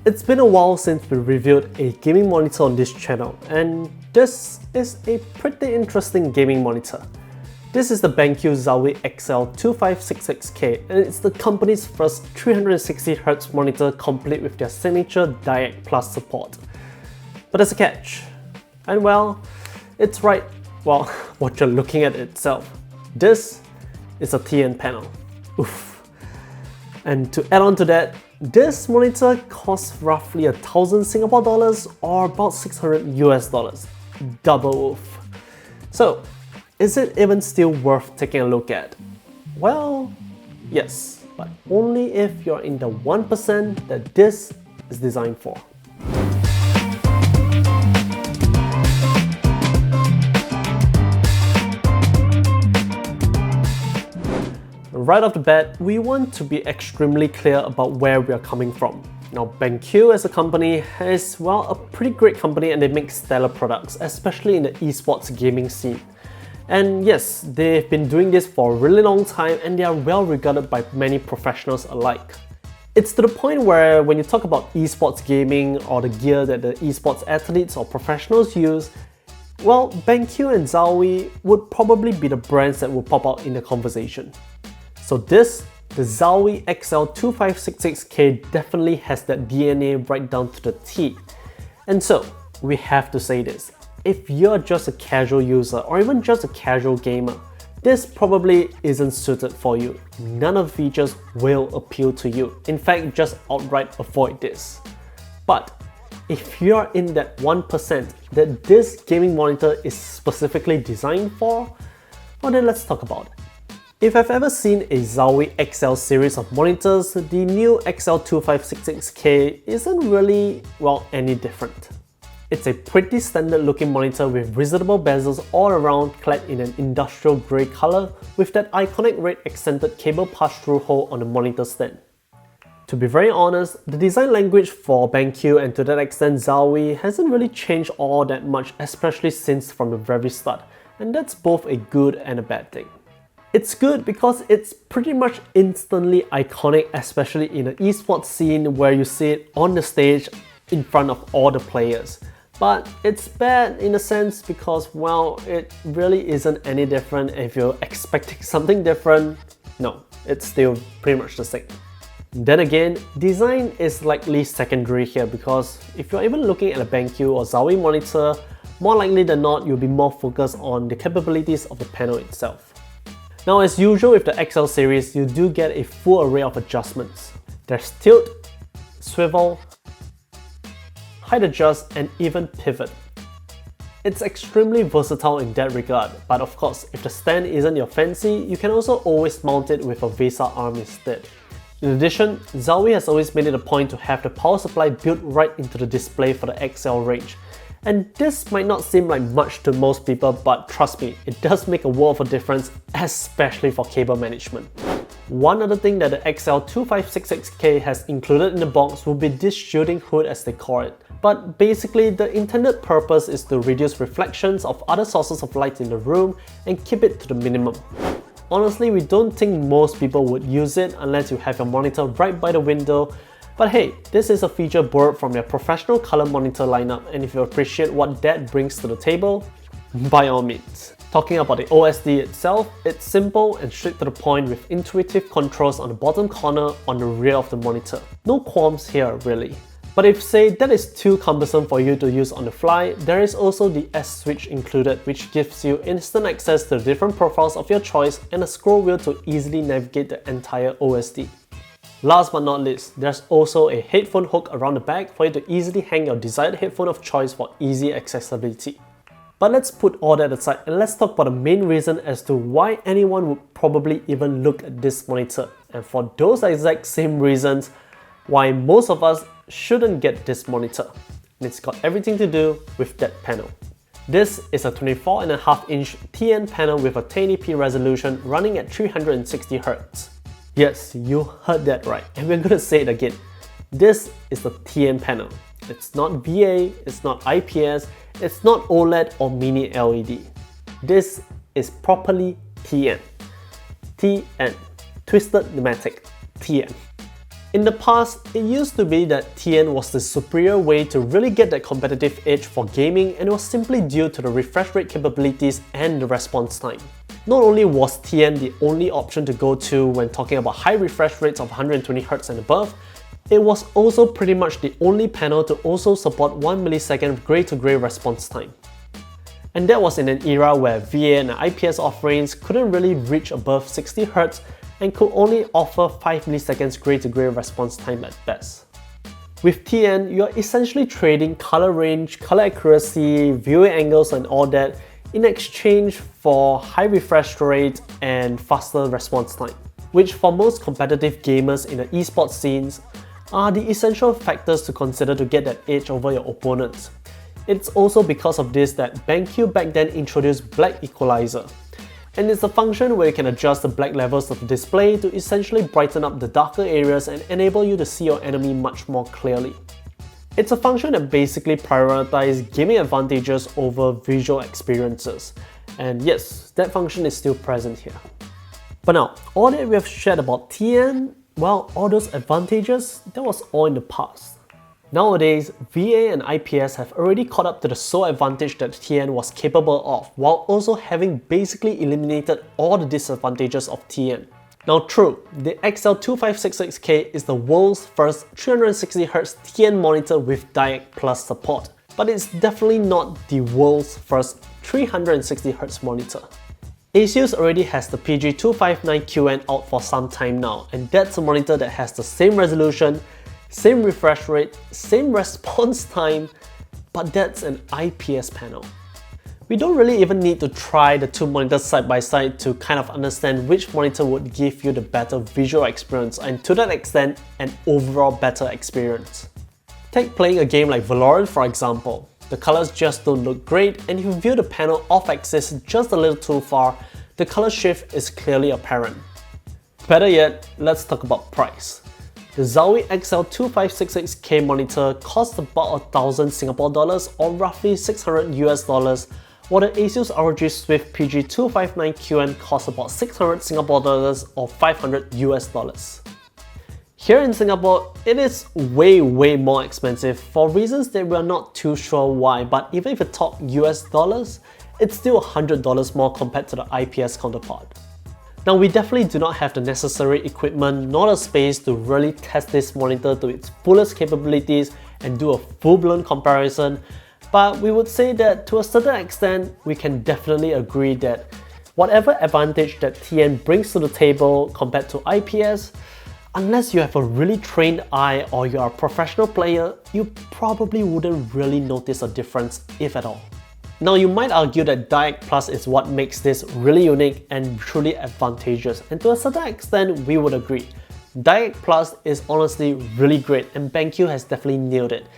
It's been a while since we reviewed a gaming monitor on this channel, and this is a pretty interesting gaming monitor. This is the BenQ Zowie XL2566K, and it's the company's first 360Hz monitor complete with their signature DyAc Plus support. But there's a catch. And well, it's right, well, what you're looking at itself. This is a TN panel. Oof. And to add on to that, this monitor costs roughly 1,000 Singapore dollars or about 600 US dollars. Double oof. So, is it even still worth taking a look at? Well, yes, but only if you're in the 1% that this is designed for. Right off the bat, we want to be extremely clear about where we are coming from. Now, BenQ as a company is, well, a pretty great company, and they make stellar products, especially in the esports gaming scene. And yes, they've been doing this for a really long time, and they are well regarded by many professionals alike. It's to the point where when you talk about esports gaming or the gear that the esports athletes or professionals use, well, BenQ and Zowie would probably be the brands that will pop out in the conversation. So this, the Zowie XL2566K, definitely has that DNA right down to the T. And so, we have to say this. If you're just a casual user or even just a casual gamer, this probably isn't suited for you. None of the features will appeal to you. In fact, just outright avoid this. But if you're in that 1% that this gaming monitor is specifically designed for, well then let's talk about it. If I've ever seen a Zowie XL series of monitors, the new XL2566K isn't really, well, any different. It's a pretty standard looking monitor with reasonable bezels all around, clad in an industrial grey colour with that iconic red accented cable pass-through hole on the monitor stand. To be very honest, the design language for BenQ and to that extent Zowie hasn't really changed all that much, especially since from the very start, and that's both a good and a bad thing. It's good because it's pretty much instantly iconic, especially in the esports scene where you see it on the stage in front of all the players. But it's bad in a sense because, well, it really isn't any different. If you're expecting something different, no, it's still pretty much the same. Then again, design is likely secondary here because if you're even looking at a BenQ or Zowie monitor, more likely than not, you'll be more focused on the capabilities of the panel itself. Now, as usual with the XL series, you do get a full array of adjustments. There's tilt, swivel, height adjust, and even pivot. It's extremely versatile in that regard, but of course, if the stand isn't your fancy, you can also always mount it with a VESA arm instead. In addition, Zowie has always made it a point to have the power supply built right into the display for the XL range. And this might not seem like much to most people, but trust me, it does make a world of a difference, especially for cable management. One other thing that the XL2566K has included in the box will be this shielding hood as they call it. But basically, the intended purpose is to reduce reflections of other sources of light in the room and keep it to the minimum. Honestly, we don't think most people would use it unless you have your monitor right by the window. But hey, this is a feature borrowed from their professional color monitor lineup, and if you appreciate what that brings to the table, by all means. Talking about the OSD itself, it's simple and straight to the point with intuitive controls on the bottom corner on the rear of the monitor. No qualms here really. But if say that is too cumbersome for you to use on the fly, there is also the S switch included, which gives you instant access to the different profiles of your choice and a scroll wheel to easily navigate the entire OSD. Last but not least, there's also a headphone hook around the back for you to easily hang your desired headphone of choice for easy accessibility. But let's put all that aside and let's talk about the main reason as to why anyone would probably even look at this monitor. And for those exact same reasons, why most of us shouldn't get this monitor. And it's got everything to do with that panel. This is a 24.5-inch TN panel with a 1080p resolution running at 360Hz. Yes, you heard that right, and we're gonna say it again. This is the TN panel. It's not VA, it's not IPS, it's not OLED or mini LED. This is properly TN. TN. Twisted Pneumatic. TN. In the past, it used to be that TN was the superior way to really get that competitive edge for gaming, and it was simply due to the refresh rate capabilities and the response time. Not only was TN the only option to go to when talking about high refresh rates of 120Hz and above, it was also pretty much the only panel to also support 1 millisecond gray-to-gray response time. And that was in an era where VA and IPS offerings couldn't really reach above 60Hz and could only offer 5 milliseconds gray-to-gray response time at best. With TN, you're essentially trading color range, color accuracy, viewing angles and all that in exchange for high refresh rate and faster response time, which for most competitive gamers in the esports scenes are the essential factors to consider to get that edge over your opponents. It's also because of this that BenQ back then introduced Black Equalizer, and it's a function where you can adjust the black levels of the display to essentially brighten up the darker areas and enable you to see your enemy much more clearly. It's a function that basically prioritizes gaming advantages over visual experiences, and yes, that function is still present here. But now, all that we have shared about TN, well, all those advantages, that was all in the past. Nowadays, VA and IPS have already caught up to the sole advantage that TN was capable of, while also having basically eliminated all the disadvantages of TN. Now true, the XL2566K is the world's first 360Hz TN monitor with DyAc Plus support, but it's definitely not the world's first 360Hz monitor. Asus already has the PG259QN out for some time now, and that's a monitor that has the same resolution, same refresh rate, same response time, but that's an IPS panel. We don't really even need to try the two monitors side by side to kind of understand which monitor would give you the better visual experience and to that extent, an overall better experience. Take playing a game like Valorant for example. The colors just don't look great, and if you view the panel off-axis just a little too far, the color shift is clearly apparent. Better yet, let's talk about price. The Zowie XL2566K monitor costs about 1,000 Singapore dollars or roughly 600 US dollars, while the Asus ROG Swift PG259QN costs about 600 Singapore dollars or 500 US dollars. Here in Singapore, it is way more expensive for reasons that we are not too sure why, but even if you talk US dollars, it's still $100 more compared to the IPS counterpart. Now we definitely do not have the necessary equipment nor the space to really test this monitor to its fullest capabilities and do a full-blown comparison, but we would say that to a certain extent, we can definitely agree that whatever advantage that TN brings to the table compared to IPS, unless you have a really trained eye or you are a professional player, you probably wouldn't really notice a difference, if at all. Now you might argue that DyAc Plus is what makes this really unique and truly advantageous, and to a certain extent we would agree. DyAc Plus is honestly really great and BenQ has definitely nailed it.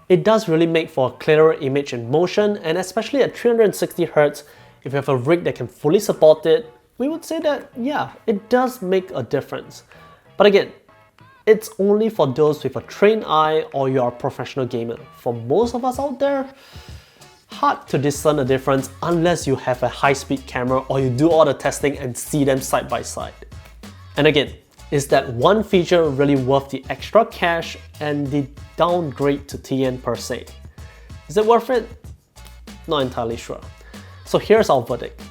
It does really make for a clearer image in motion, and especially at 360Hz, if you have a rig that can fully support it, we would say that yeah, it does make a difference. But again, it's only for those with a trained eye or you're a professional gamer. For most of us out there, hard to discern the difference unless you have a high-speed camera or you do all the testing and see them side by side. And again, is that one feature really worth the extra cash and the downgrade to TN per se? Is it worth it? Not entirely sure. So here's our verdict.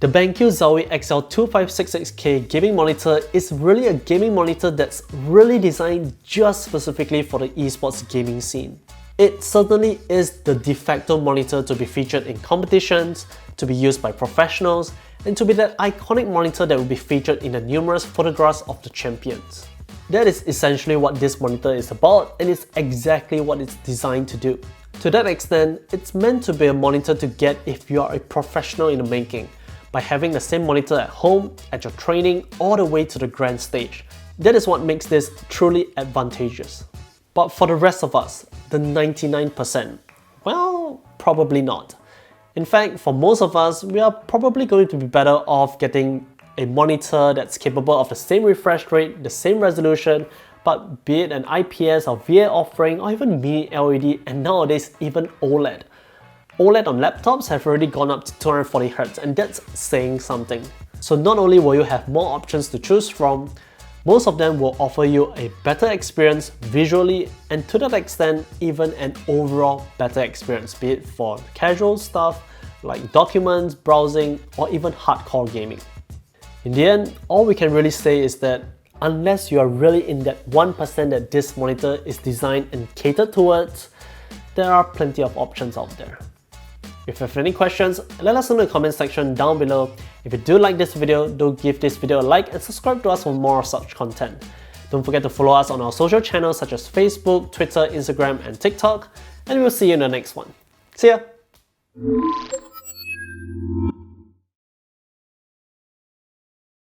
The BenQ Zowie XL2566K gaming monitor is really a gaming monitor that's really designed just specifically for the esports gaming scene. It certainly is the de facto monitor to be featured in competitions, to be used by professionals, and to be that iconic monitor that will be featured in the numerous photographs of the champions. That is essentially what this monitor is about, and it's exactly what it's designed to do. To that extent, it's meant to be a monitor to get if you are a professional in the making, by having the same monitor at home, at your training, all the way to the grand stage. That is what makes this truly advantageous. But for the rest of us, the 99%, well, probably not. In fact, for most of us, we are probably going to be better off getting a monitor that's capable of the same refresh rate, the same resolution, but be it an IPS or VA offering or even mini LED, and nowadays even OLED. OLED on laptops have already gone up to 240Hz, and that's saying something. So not only will you have more options to choose from, Most of them will offer you a better experience visually, and to that extent, even an overall better experience, be it for casual stuff like documents, browsing, or even hardcore gaming. In the end, all we can really say is that unless you are really in that 1% that this monitor is designed and catered towards, there are plenty of options out there. If you have any questions, let us know in the comment section down below. If you do like this video, do give this video a like and subscribe to us for more such content. Don't forget to follow us on our social channels such as Facebook, Twitter, Instagram, and TikTok, and we'll see you in the next one. See ya!